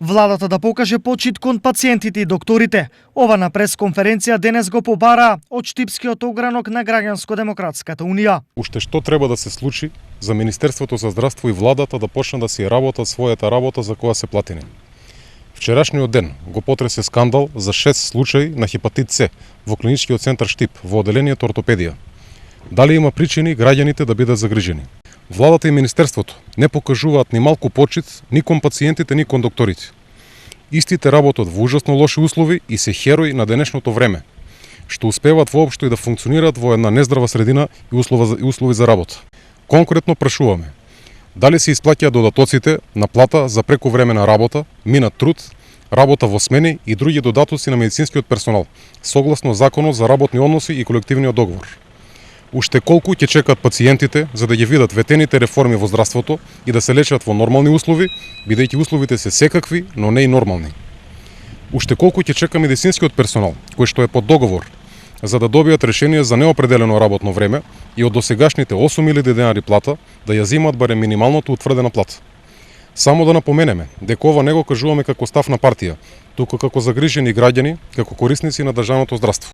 Владата да покаже почит кон пациентите и докторите. Ова на пресконференција денес го побара од Штипскиот огранок на Граѓанско-демократската унија. Уште што треба да се случи за Министерството за здравство и владата да почнат да си работат својата работа за која се платени. Вчерашниот ден го потресе скандал за 6 случаи на хепатит С во клиничкиот центар Штип во оделението ортопедија. Дали има причини граѓаните да бидат загрижени? Владата и Министерството не покажуваат ни малку почит ни кон пациентите, ни кон докторите. Истите работат во ужасно лоши услови и се херои на денешното време, што успеваат воопшто и да функционираат во една нездрава средина и услови за работа. Конкретно прашуваме, дали се исплаќаат додатоците на плата за прековремена работа, минат труд, работа во смени и други додатоци на медицинскиот персонал, согласно Законот за работни односи и колективниот договор. Уште колку ќе чекаат пациентите за да ги видат ветените реформи во здравството и да се лечат во нормални услови, бидејќи условите се секакви, но не и нормални. Уште колку ќе чека медицинскиот персонал, кој што е под договор, за да добијат решение за неопределено работно време и од досегашните 8.000 денари плата да ја земат барем минималното утврдена плата. Само да напоменеме дека ова не го кажуваме како став на партија, туку како загрижени граѓани, како корисници на државното здравство.